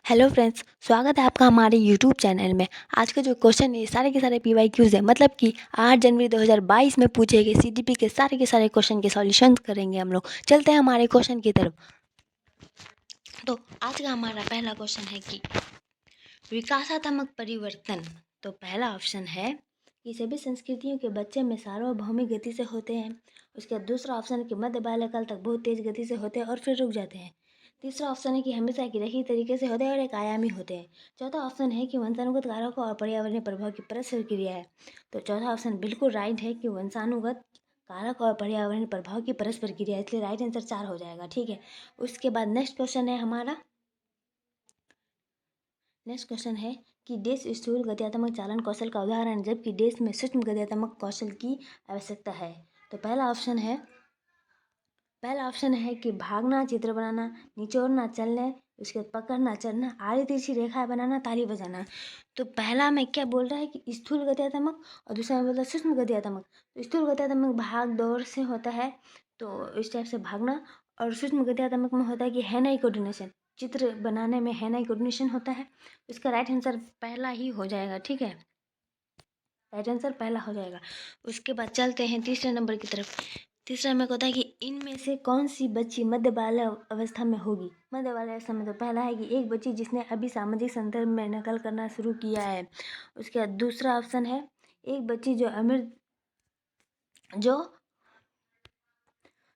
Hello friends, स्वागत है आपका हमारे यूट्यूब चैनल में। आज का जो क्वेश्चन है सारे के सारे PYQs है, मतलब कि 8 जनवरी 2022 में पूछे गए CGP के सारे क्वेश्चन के सॉल्यूशन करेंगे हम लोग। चलते हैं हमारे क्वेश्चन की तरफ। तो आज का हमारा पहला क्वेश्चन है कि विकासात्मक परिवर्तन। तो पहला ऑप्शन है कि सभी संस्कृतियों के बच्चे में सार्वभौमिक गति से होते हैं। उसके बाद दूसरा ऑप्शन है कि मध्य बाल्यकाल तक बहुत तेज गति से होते हैं और फिर रुक जाते हैं। तीसरा ऑप्शन है कि हमेशा एक रही तरीके से होते हैं और एक आयामी होते हैं। चौथा ऑप्शन है कि वंशानुगत कारकों और पर्यावरणीय प्रभाव की परस्पर क्रिया है। तो चौथा ऑप्शन बिल्कुल राइट है कि वंशानुगत कारक और पर्यावरणीय प्रभाव की परस्पर क्रिया, इसलिए राइट आंसर 4 हो जाएगा। ठीक है, उसके बाद नेक्स्ट क्वेश्चन है हमारा। नेक्स्ट क्वेश्चन है कि देश स्थूल गत्यात्मक चालन कौशल का उदाहरण है, जबकि देश में सूक्ष्म गत्यात्मक कौशल की आवश्यकता है। तो पहला ऑप्शन है कि भागना, चित्र बनाना, निचोड़ना, चलने, उसके बाद पकड़ना, चढ़ना, आड़ी तिरछी रेखा बनाना, ताली बजाना। तो पहला में क्या बोल रहा है कि स्थूल गत्यात्मक, और दूसरा में बोल रहा है सूक्ष्म गत्यात्मक। तो स्थूल गत्यात्मक भाग दौड़ से होता है, तो इस टाइप से भागना, और सूक्ष्म गत्यात्मक में होता है कि हैंड आई कोऑर्डिनेशन, चित्र बनाने में हैंड आई कोऑर्डिनेशन होता है। इसका राइट आंसर पहला ही हो जाएगा। ठीक है, राइट आंसर पहला हो जाएगा। उसके बाद चलते हैं तीसरे नंबर की तरफ। तीसरा में होता है कि इनमें से कौन सी बच्ची मध्य बाल्य अवस्था में होगी। मध्य बाल्य अवस्था में तो पहला है कि एक बच्ची जिसने अभी सामाजिक संदर्भ में नकल करना शुरू किया है। उसके बाद दूसरा ऑप्शन है एक बच्ची जो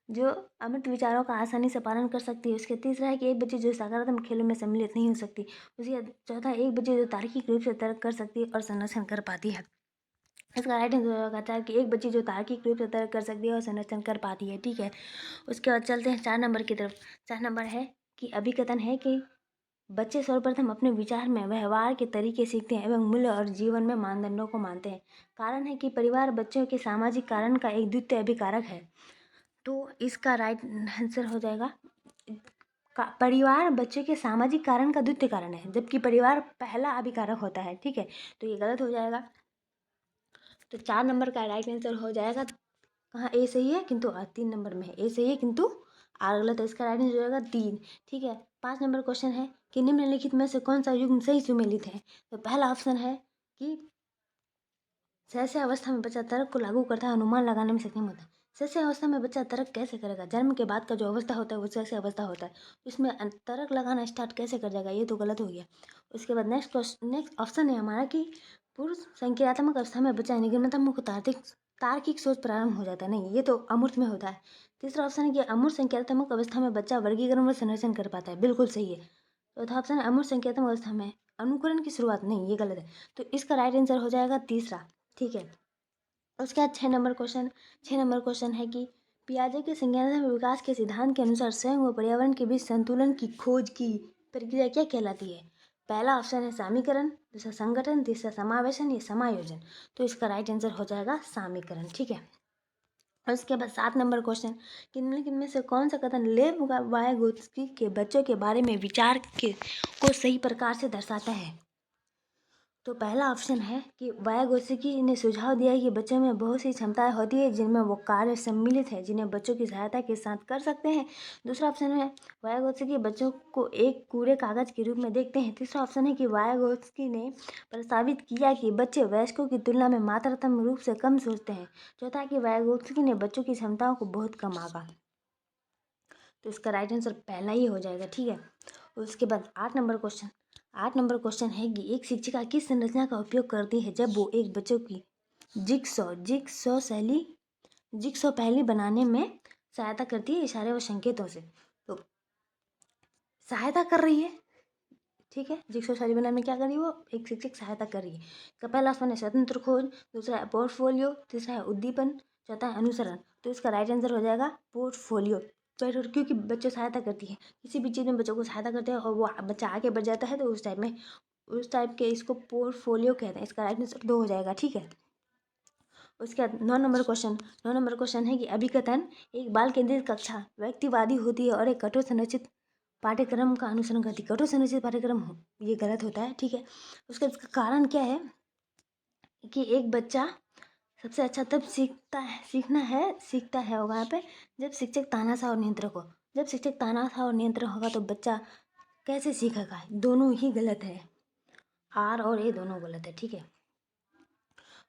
जो अमृत विचारों का आसानी से पालन कर सकती है। उसके तीसरा है कि एक बच्ची जो सकारात्मक खेलों में सम्मिलित नहीं हो सकती। उसके चौथा एक बच्ची जो तार्किक रूप से तर्क कर सकती है और संरक्षण कर पाती है। इसका राइट आंसर होगा 4 कि एक बच्ची जो तार्किक रूप से तर्क कर सकती है और संरक्षण कर पाती है। ठीक है, उसके बाद चलते हैं 4 नंबर की तरफ। 4 नंबर है कि अभिकथन है कि बच्चे सर्वप्रथम अपने विचार में व्यवहार के तरीके सीखते हैं एवं मूल्य और जीवन में मानदंडों को मानते हैं। कारण है कि परिवार बच्चों के सामाजिक कारण का एक द्वितीय अभिकारक है। तो इसका राइट आंसर हो जाएगा परिवार बच्चे के सामाजिक कारण का द्वितीय कारण है, जबकि परिवार पहला अभिकारक होता है। ठीक है, तो ये गलत हो जाएगा। तो 4 नंबर का राइट आंसर हो जाएगा, कहाँ ए सही है किंतु 3 नंबर में है, ए सही है किंतु आर गलत है। इसका राइट आंसर हो जाएगा 3। ठीक है, 5 नंबर क्वेश्चन है कि निम्नलिखित में से कौन सा युग्म सही सुमेलित है। तो पहला ऑप्शन है कि शैशव अवस्था में बच्चा तर्क को लागू करता है, अनुमान लगाने में सक्षम होता है। शैशव अवस्था में बच्चा तर्क कैसे करेगा, जन्म के बाद का जो अवस्था होता है वो शैशव अवस्था होता है, इसमें तर्क लगाना स्टार्ट कैसे कर जाएगा, ये तो गलत हो गया। उसके बाद नेक्स्ट ऑप्शन है हमारा कि पूर्व संक्रियात्मक अवस्था में बच्चा निगमनात्मक तार्किक सोच प्रारंभ हो जाता है। नहीं, ये तो अमूर्त में होता है। तीसरा ऑप्शन है कि अमूर्त संक्रियात्मक अवस्था में बच्चा वर्गीकरण व संरचना कर पाता है, बिल्कुल सही है। चौथा ऑप्शन है अमूर्त संक्रियात्मक अवस्था में अनुकरण की शुरुआत, नहीं ये गलत है। तो इसका राइट आंसर हो जाएगा तीसरा। ठीक है, उसके बाद 6 नंबर क्वेश्चन है कि पियाजे के संज्ञानात्मक विकास के सिद्धांत के अनुसार स्वयं व पर्यावरण के बीच संतुलन की खोज की प्रक्रिया क्या कहलाती है। पहला ऑप्शन है समीकरण, दूसरा संगठन, तीसरा समावेशन या समायोजन। तो इसका राइट आंसर हो जाएगा समीकरण। ठीक है, और उसके बाद 7 नंबर क्वेश्चन कि निम्नलिखित में से कौन सा कथन लेव वायगोत्स्की के बच्चों के बारे में विचार को सही प्रकार से दर्शाता है। तो पहला ऑप्शन है कि वायागोत्स्की ने सुझाव दिया है कि बच्चों में बहुत सी क्षमताएं होती है जिनमें वो कार्य सम्मिलित है, जिन्हें बच्चों की सहायता के साथ कर सकते हैं। दूसरा ऑप्शन है वायागोत्स्की बच्चों को एक कूड़े कागज के रूप में देखते हैं। तीसरा ऑप्शन है कि वायागोत्स्की ने प्रस्तावित किया कि बच्चे वयस्कों की तुलना में मात्रात्मक रूप से कम सोचते हैं। चौथा कि वायागोत्स्की ने बच्चों की क्षमताओं को बहुत कम आंका। तो इसका राइट आंसर पहला ही हो जाएगा। ठीक है, उसके बाद 8 नंबर क्वेश्चन है कि एक शिक्षिका किस संरचना का उपयोग करती है जब वो एक बच्चों की जिक्सो पहेली बनाने में सहायता करती है इशारे व संकेतों से। तो सहायता कर रही है, ठीक है, जिक्सो शैली बनाने में क्या कर रही है, वो एक शिक्षक सहायता कर रही है। तो पहला ऑप्शन है स्वतंत्र खोज, दूसरा है पोर्टफोलियो, तीसरा है उद्दीपन, चौथा है अनुसरण। तो इसका राइट आंसर हो जाएगा पोर्टफोलियो। क्योंकि बच्चों सहायता करती है, किसी भी चीज़ में बच्चों को सहायता करते हैं और वो बच्चा आगे बढ़ जाता है, तो उस टाइप के इसको पोर्टफोलियो कहते हैं। इसका राइट आंसर 2 हो जाएगा। ठीक है, उसके बाद 9 नंबर क्वेश्चन है कि अभिकथन एक बाल केंद्रित कक्षा व्यक्तिवादी होती है और एक कठोर संरचित पाठ्यक्रम का अनुसरण करती है। कठोर संरचित पाठ्यक्रम ये गलत होता है। ठीक है, उसका कारण क्या है कि एक बच्चा सबसे अच्छा तब सीखता है वहाँ पे जब शिक्षक तानाशाह और नियंत्रक हो। जब शिक्षक तानाशाह और नियंत्रण होगा तो बच्चा कैसे सीखेगा, दोनों ही गलत है, आर और ए दोनों गलत है, ठीक है।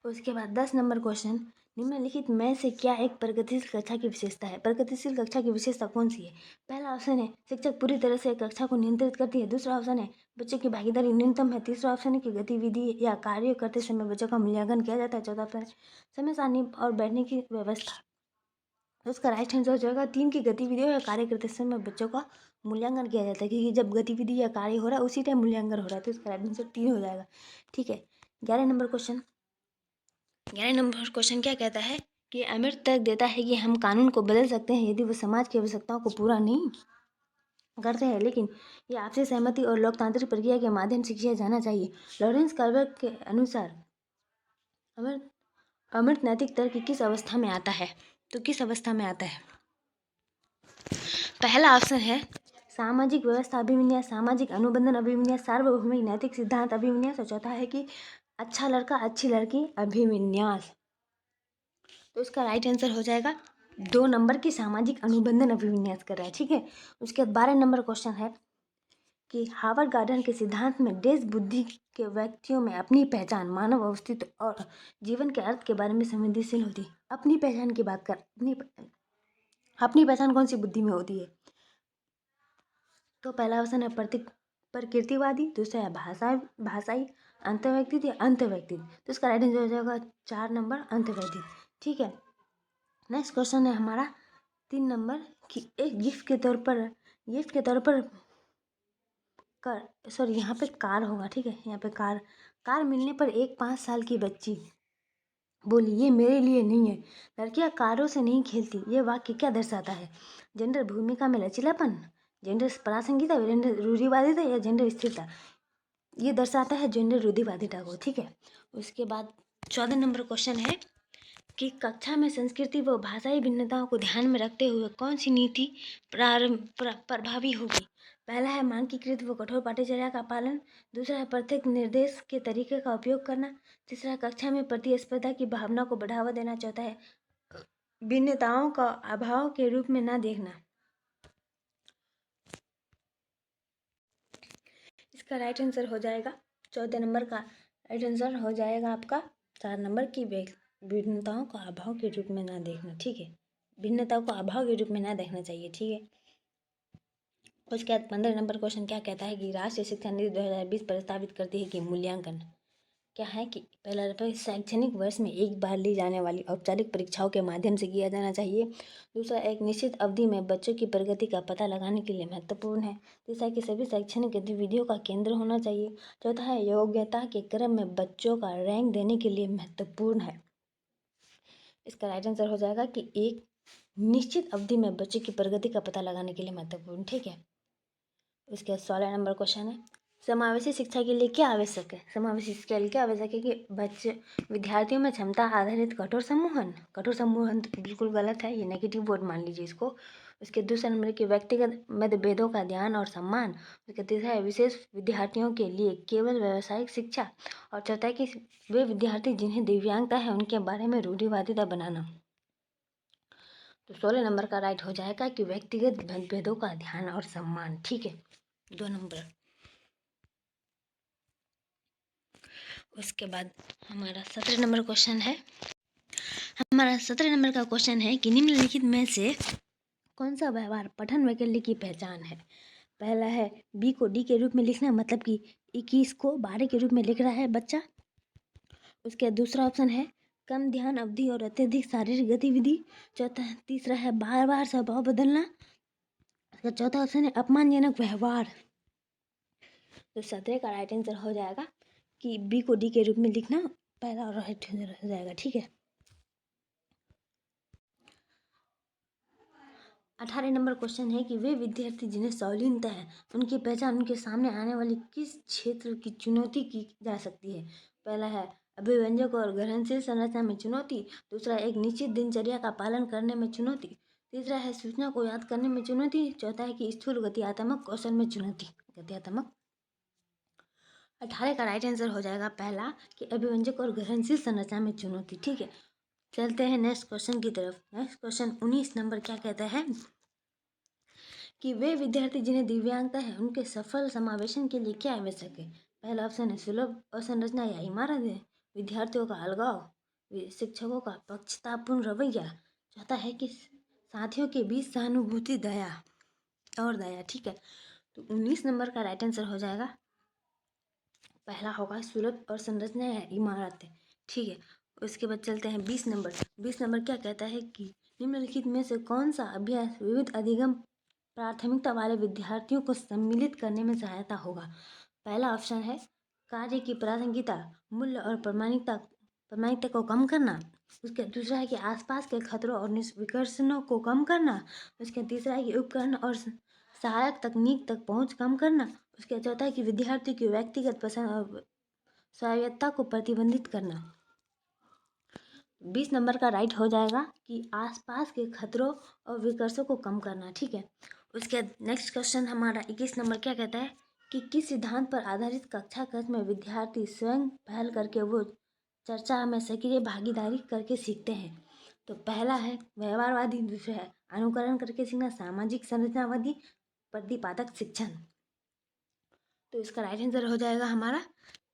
उसके बाद 10 नंबर क्वेश्चन, निम्नलिखित में से क्या एक प्रगतिशील कक्षा की विशेषता है। प्रगतिशील कक्षा की विशेषता कौन सी है। पहला ऑप्शन है शिक्षक पूरी तरह से कक्षा को नियंत्रित करती है। दूसरा ऑप्शन है बच्चों की भागीदारी न्यूनतम है। तीसरा ऑप्शन है कि गतिविधि या कार्य करते समय बच्चों का मूल्यांकन किया जाता है। चौथा ऑप्शन है समय सारणी और बैठने की व्यवस्था। तो उसका राइट आंसर हो जाएगा 3 की गतिविधियों या कार्य करते समय बच्चों का मूल्यांकन किया जाता है, क्योंकि जब गतिविधि या कार्य हो रहा है उसी टाइम मूल्यांकन हो रहा है, तो इसका राइट आंसर 3 हो जाएगा, ठीक है। 11 नंबर क्वेश्चन, 11 नंबर क्वेश्चन क्या कहता है कि अमृत तर्क देता है कि हम कानून को बदल सकते हैं यदि वो समाज की आवश्यकताओं को पूरा नहीं करते हैं, लेकिन ये आपसी सहमति और लोकतांत्रिक प्रक्रिया के माध्यम से किया जाना चाहिए। लॉरेंस कार्वर के अनुसार अमृत अमृत नैतिक तर्क किस अवस्था में आता है, तो किस अवस्था में आता है। पहला ऑप्शन है सामाजिक व्यवस्था अभिविन्यास, सामाजिक अनुबंधन अभिविन्यास, सार्वभौमिक नैतिक सिद्धांत अभिविन्यास, और चौथा है कि अच्छा लड़का अच्छी लड़की अभिविन्यास। तो इसका राइट आंसर हो जाएगा 2 नंबर की सामाजिक अनुबंधन अभिविन्यास कर रहा है, ठीक है। उसके बाद 12 नंबर क्वेश्चन है कि हावर्ड गार्डन के सिद्धांत में देश बुद्धि के व्यक्तियों में अपनी पहचान, मानव अस्तित्व और जीवन के अर्थ के बारे में संवेदनशील होती है। अपनी पहचान की बात कर, अपनी पहचान कौन सी बुद्धि में होती है। तो पहला ऑप्शन है प्रकृतिवादी, दूसरा है भाषाई, अंतर्वैयक्तिक या अंतर्वैयक्तिक। तो इसका राइट आंसर हो जाएगा 4 नंबर अंतर्वैयक्तिक, ठीक है। नेक्स्ट क्वेश्चन है हमारा 3 नंबर कि एक गिफ्ट के तौर पर यहाँ पे कार होगा, ठीक है। यहाँ पे कार मिलने पर एक 5 साल की बच्ची बोली ये मेरे लिए नहीं है, लड़कियां कारों से नहीं खेलती। ये वाक्य क्या दर्शाता है। जेंडर भूमिका में लचीलापन, जेंडर प्रासंगिकता, जेंडर रूढ़िवादिता या जेंडर स्थिरता। ये दर्शाता है जेंडर रूढ़िवादिता को, ठीक है। उसके बाद 14 नंबर क्वेश्चन है कि कक्षा में संस्कृति व भाषाई भिन्नताओं को ध्यान में रखते हुए कौन सी नीति प्रभावी होगी। पहला है मानकीकृत व कठोर पाठ्यचर्या का पालन, दूसरा है प्रत्येक निर्देश के तरीके का उपयोग करना, तीसरा है कक्षा में प्रतिस्पर्धा की भावना को बढ़ावा देना, चौथा है भिन्नताओं का अभाव के रूप में ना देखना। इसका राइट आंसर हो जाएगा 14 नंबर का राइट आंसर हो जाएगा आपका 4 नंबर की भिन्नताओं का अभाव के रूप में ना देखना, ठीक है। भिन्नताओं को अभाव के रूप में ना देखना चाहिए, ठीक है। उसके बाद 15 नंबर क्वेश्चन क्या कहता है कि राष्ट्रीय शिक्षा नीति 2020 प्रस्तावित करती है कि मूल्यांकन क्या है कि पहला शैक्षणिक वर्ष में एक बार ली जाने वाली औपचारिक परीक्षाओं के माध्यम से किया जाना चाहिए। दूसरा एक निश्चित अवधि में बच्चों की प्रगति का पता लगाने के लिए महत्वपूर्ण है। तीसरा कि सभी शैक्षणिक गतिविधियों का केंद्र होना चाहिए। चौथा है योग्यता के क्रम में बच्चों का रैंक देने के लिए महत्वपूर्ण है। इसका राइट आंसर हो जाएगा कि एक निश्चित अवधि में बच्चे की प्रगति का पता लगाने के लिए महत्वपूर्ण, ठीक है। उसके बाद 16 नंबर क्वेश्चन है समावेशी शिक्षा के लिए क्या आवश्यक है। समावेशी शिक्षा के लिए क्या आवश्यक है कि बच्चे विद्यार्थियों में क्षमता आधारित कठोर सम्मोहन तो बिल्कुल गलत है, ये नेगेटिव वर्ड मान लीजिए इसको। उसके दूसरे नंबर के व्यक्तिगत मतभेदों का ध्यान और सम्मान। उसके तीसरा है विशेष विद्यार्थियों के लिए केवल व्यावसायिक शिक्षा, और चौथा है कि वे विद्यार्थी जिन्हें दिव्यांगता है उनके बारे में रूढ़िवादिता बनाना। तो 16 नंबर का राइट हो जाएगा कि व्यक्तिगत मतभेदों का ध्यान और सम्मान, ठीक है, 2 नंबर। उसके बाद हमारा 17 नंबर क्वेश्चन है का क्वेश्चन है कि निम्नलिखित में से कौन सा व्यवहार पठन वैकल्य की पहचान है। पहला है बी को डी के रूप में लिखना, मतलब कि 21 को 12 के रूप में लिख रहा है बच्चा। उसके दूसरा ऑप्शन है कम ध्यान अवधि और अत्यधिक शारीरिक गतिविधि। तीसरा है बार बार स्वभाव बदलना। उसका चौथा ऑप्शन है अपमानजनक व्यवहार। तो 17 का राइट आंसर हो जाएगा कि बी को डी के रूप में लिखना पहला और राइट हो जाएगा, ठीक है। 18 नंबर क्वेश्चन है कि वे विद्यार्थी जिन्हें शालीनता है उनकी पहचान उनके सामने आने वाली किस क्षेत्र की चुनौती की जा सकती है। पहला है अभिव्यंजक और ग्रहणशील संरचना में चुनौती। दूसरा एक निश्चित दिनचर्या का पालन करने में चुनौती। तीसरा है सूचना को याद करने में चुनौती। चौथा है कि स्थूल गतियात्मक कौशल में चुनौती। 18 का राइट आंसर हो जाएगा पहला कि अभिव्यंजक और ग्रहणशील संरचना में चुनौती, ठीक है। चलते हैं नेक्स्ट क्वेश्चन की तरफ। नेक्स्ट क्वेश्चन 19 नंबर क्या कहता है कि वे विद्यार्थी जिन्हें दिव्यांगता है उनके सफल समावेशन के लिए क्या आवश्यक है। पहला ऑप्शन है सुलभ अवसंरचना या इमारत है, विद्यार्थियों का अलगाव, शिक्षकों का पक्षतापूर्ण रवैया, चौथा है कि साथियों के बीच सहानुभूति दया और दया। ठीक है, तो 19 नंबर का राइट आंसर हो जाएगा, पहला होगा सुलभ और संरचना या इमारत है। ठीक है, उसके बाद चलते हैं 20 नंबर। 20 नंबर क्या कहता है कि निम्नलिखित में से कौन सा अभ्यास विविध अधिगम प्राथमिकता वाले विद्यार्थियों को सम्मिलित करने में सहायता होगा। पहला ऑप्शन है कार्य की प्रासंगिकता, मूल्य और प्रामाणिकता को कम करना। उसके दूसरा है कि आसपास के खतरों और विकर्षणों को कम करना। उसके तीसरा है कि उपकरण और सहायक तकनीक तक पहुंच कम करना। उसके चौथा है कि विद्यार्थी की व्यक्तिगत पसंद और स्वायत्तता को प्रतिबंधित करना। 20 नंबर का राइट हो जाएगा कि आसपास के खतरों और विकर्षों को कम करना। ठीक है, उसके नेक्स्ट क्वेश्चन हमारा 21 नंबर क्या कहता है कि किस सिद्धांत पर आधारित कक्षा कक्ष में विद्यार्थी स्वयं पहल करके वो चर्चा में सक्रिय भागीदारी करके सीखते हैं। तो पहला है व्यवहारवादी, दूसरा है अनुकरण करके सीखना, सामाजिक संरचनावादी, प्रतिपादक शिक्षण। तो इसका राइट आंसर हो जाएगा हमारा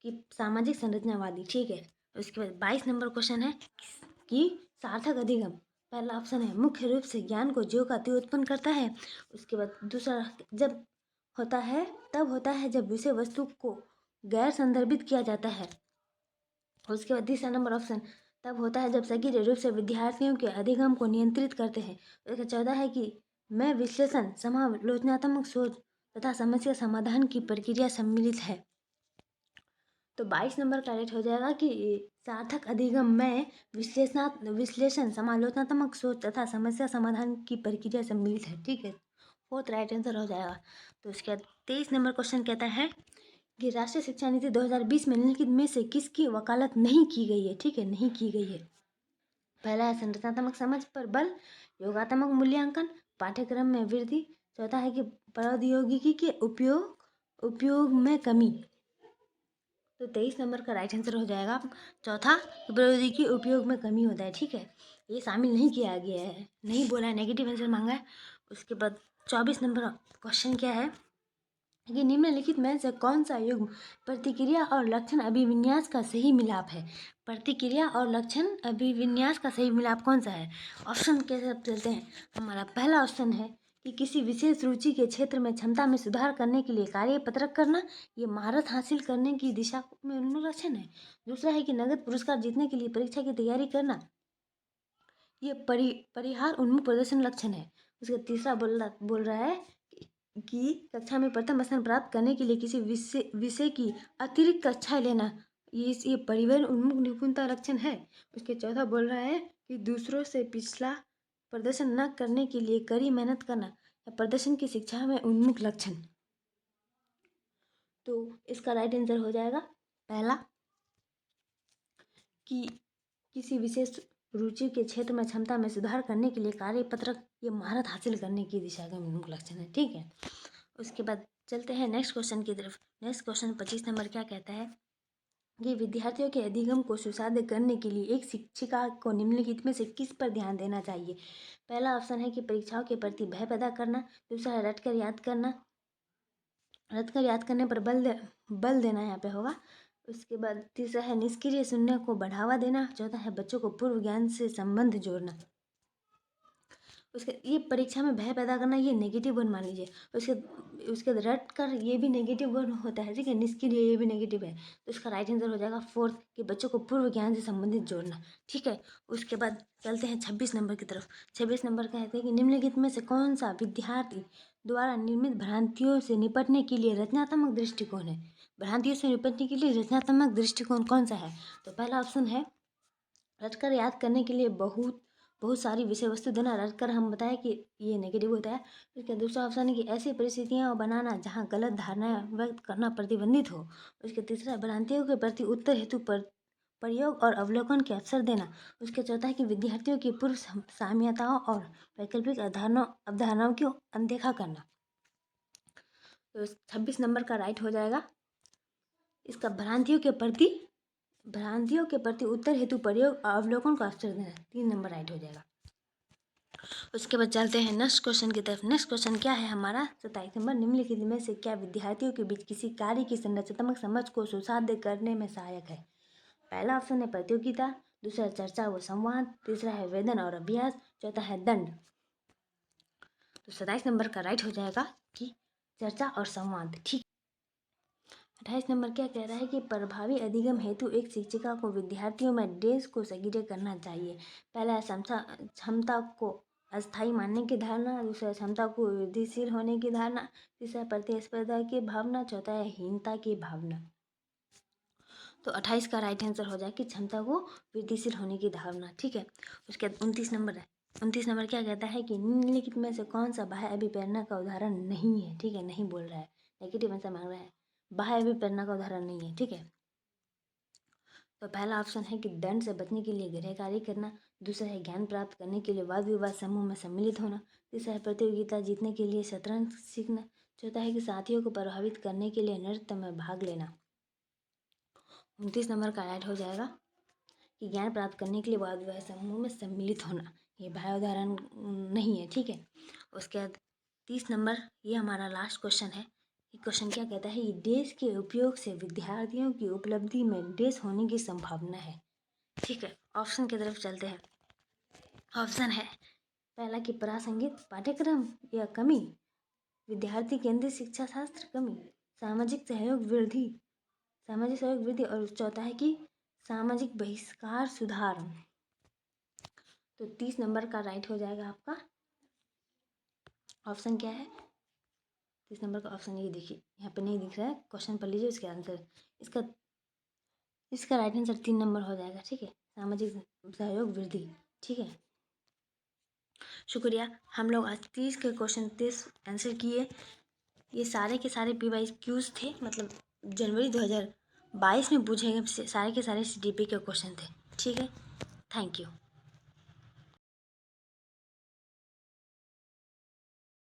कि सामाजिक संरचनावादी। ठीक है, उसके बाद 22 नंबर क्वेश्चन है कि सार्थक अधिगम। पहला ऑप्शन है मुख्य रूप से ज्ञान को ज्यों का त्यों उत्पन्न करता है। उसके बाद दूसरा जब होता है तब होता है जब विषय वस्तु को गैर संदर्भित किया जाता है। उसके बाद तीसरा नंबर ऑप्शन तब होता है जब सक्रिय रूप से विद्यार्थियों के अधिगम को नियंत्रित करते हैं। उसका चौथा है कि मैं विश्लेषण, समालोचनात्मक सोच तथा समस्या समाधान की प्रक्रिया सम्मिलित है। तो 22 नंबर का राइट हो जाएगा कि सार्थक अधिगम में विश्लेषण, समालोचनात्मक सोच तथा समस्या समाधान की प्रक्रिया सम्मिलित है। ठीक है, फोर्थ राइट आंसर हो जाएगा। तो उसके बाद 23 नंबर क्वेश्चन कहता है कि राष्ट्रीय शिक्षा नीति 2020 में निम्नलिखित में से किसकी वकालत नहीं की गई है। ठीक है, नहीं की गई है। पहला है संरचनात्मक समझ पर बल, योगात्मक मूल्यांकन, पाठ्यक्रम में वृद्धि, चौथा है कि प्रौद्योगिकी के उपयोग में कमी। तो 23 नंबर का राइट आंसर हो जाएगा चौथा, प्रौद्योगिकी उपयोग में कमी होता है। ठीक है, ये शामिल नहीं किया गया है, नहीं बोला है, नेगेटिव आंसर मांगा है। उसके बाद 24 नंबर क्वेश्चन क्या है कि निम्नलिखित में से कौन सा युग्म प्रतिक्रिया और लक्षण अभिविन्यास का सही मिलाप है। प्रतिक्रिया और लक्षण अभिविन्यास का सही मिलाप कौन सा है। ऑप्शन के साथ चलते हैं। हमारा पहला ऑप्शन है कि किसी विशेष रुचि के क्षेत्र में क्षमता में सुधार करने के लिए कार्यपत्रक करना, ये महारत हासिल करने की दिशा में अनुलक्षण है। दूसरा है कि नगद पुरस्कार जीतने के लिए परीक्षा की तैयारी करना, ये परिहार उन्मुख प्रदर्शन लक्षण है। उसका तीसरा बोल रहा है कि कक्षा में प्रथम स्थान प्राप्त करने के लिए किसी विषय की अतिरिक्त कक्षाएं लेना, ये परिवहन उन्मुख निपुणता लक्षण है। उसके चौथा बोल रहा है कि दूसरों से पिछला प्रदर्शन न करने के लिए कड़ी मेहनत करना, या प्रदर्शन की शिक्षा में उन्मुख लक्षण। तो इसका राइट आंसर हो जाएगा पहला कि किसी विशेष रुचि के क्षेत्र में क्षमता में सुधार करने के लिए कार्यपत्रक, ये महारत हासिल करने की दिशा का उन्मुख लक्षण है। ठीक है, उसके बाद चलते हैं नेक्स्ट क्वेश्चन की तरफ। नेक्स्ट क्वेश्चन 25 नंबर क्या कहता है कि विद्यार्थियों के अधिगम को सुसाध्य करने के लिए एक शिक्षिका को निम्नलिखित में से किस पर ध्यान देना चाहिए। पहला ऑप्शन है कि परीक्षाओं के प्रति भय पैदा करना, दूसरा है रटकर याद करने पर बल देना यहाँ पे होगा। उसके बाद तीसरा है निष्क्रिय सुनने को बढ़ावा देना, चौथा है बच्चों को पूर्व ज्ञान से संबंध जोड़ना। उसके ये परीक्षा में भय पैदा करना, ये नेगेटिव वन मान लीजिए। उसके रट कर ये भी नेगेटिव वन होता है। ठीक है, निष्क्रिय ये भी नेगेटिव है। तो इसका राइट आंसर हो जाएगा फोर्थ, कि बच्चों को पूर्व ज्ञान से संबंधित जोड़ना। ठीक है, उसके बाद चलते हैं 26 नंबर की तरफ। 26 नंबर कहते हैं कि निम्नलिखित में से कौन सा विद्यार्थी द्वारा निर्मित भ्रांतियों से निपटने के लिए रचनात्मक दृष्टिकोण है। भ्रांतियों से निपटने के लिए रचनात्मक दृष्टिकोण कौन सा है। तो पहला ऑप्शन है रटकर याद करने के लिए बहुत सारी विषय वस्तु देना, रटकर हम बताएं कि ये नेगेटिव होता है। उसका दूसरा ऑप्शन है कि ऐसी परिस्थितियाँ बनाना जहाँ गलत धारणाएं व्यक्त करना प्रतिबंधित हो। उसके तीसरा भ्रांतियों के प्रति उत्तर हेतु प्रयोग और अवलोकन के अवसर देना। उसके चौथा है कि विद्यार्थियों की पूर्व साम्यताओं और वैकल्पिक अवधारणाओं की अनदेखा करना। तो 26 नंबर का राइट हो जाएगा इसका भ्रांतियों के प्रति उत्तर हेतु प्रयोग और अवलोकन का अवसर देना। 3 नंबर राइट हो जाएगा। उसके बाद चलते हैं नेक्स्ट क्वेश्चन की तरफ। नेक्स्ट क्वेश्चन क्या है हमारा 27 नंबर, निम्नलिखित में से क्या विद्यार्थियों के बीच किसी कार्य की संरचनात्मक समझ को सुसाध्य करने में सहायक है? पहला ऑप्शन है प्रतियोगिता, दूसरा चर्चा व संवाद, तीसरा है वेदन और अभ्यास, चौथा है दंड। तो 27 नंबर का राइट हो जाएगा कि चर्चा और संवाद। ठीक। 28 नंबर क्या कह रहा है कि प्रभावी अधिगम हेतु एक शिक्षिका को विद्यार्थियों में डेज को सक्रिय करना चाहिए। पहला है क्षमता को अस्थायी मानने की धारणा, दूसरा क्षमता को वृद्धिशील होने की धारणा, तीसरा प्रतिस्पर्धा की भावना, चौथा है हीनता की भावना। तो 28 का राइट आंसर हो जाए कि क्षमता को वृद्धिशील होने की धारणा। ठीक है। उसके बाद 29 नंबर है। 29 नंबर क्या कहता है कि निम्नलिखित में से कौन सा बाह्य अभिप्रेरणा का उदाहरण नहीं है? ठीक है, नहीं बोल रहा है, नेगेटिव आंसर मांग रहा है, बाह्य अभिप्रेरणा का उदाहरण नहीं है। ठीक है। तो पहला ऑप्शन है कि दंड से बचने के लिए गृह कार्य करना, दूसरा है ज्ञान प्राप्त करने के लिए वाद विवाद समूह में सम्मिलित होना, तीसरा है प्रतियोगिता जीतने के लिए शतरंज सीखना, चौथा है कि साथियों को प्रभावित करने के लिए नृत्य में भाग लेना। 29 नंबर का राइट हो जाएगा कि ज्ञान प्राप्त करने के लिए वाद विवाद समूह में सम्मिलित होना। ये बाह्य उदाहरण नहीं है। ठीक है। उसके बाद 30 नंबर, ये हमारा लास्ट क्वेश्चन है। ये क्वेश्चन क्या कहता है, ये देश के उपयोग से विद्यार्थियों की उपलब्धि में देश होने की संभावना है। ठीक है। ऑप्शन की तरफ चलते हैं। ऑप्शन है पहला कि प्रासंगिक पाठ्यक्रम या कमी, विद्यार्थी केंद्रित शिक्षा शास्त्र कमी, सामाजिक सहयोग वृद्धि और चौथा है कि सामाजिक बहिष्कार सुधार। तो 30 नंबर का राइट हो जाएगा आपका ऑप्शन क्या है? 30 नंबर का ऑप्शन ये देखिए, यहाँ पे नहीं दिख रहा है, क्वेश्चन पढ़ लीजिए उसके आंसर। इसका राइट आंसर 3 नंबर हो जाएगा। ठीक है, सामाजिक सहयोग वृद्धि। ठीक है, शुक्रिया। हम लोग आज 30 के क्वेश्चन 30 आंसर किए। ये सारे के सारे PYQs थे, मतलब जनवरी 2022 में पूछे गए सारे के सारे CGP के क्वेश्चन थे। ठीक है, थैंक यू।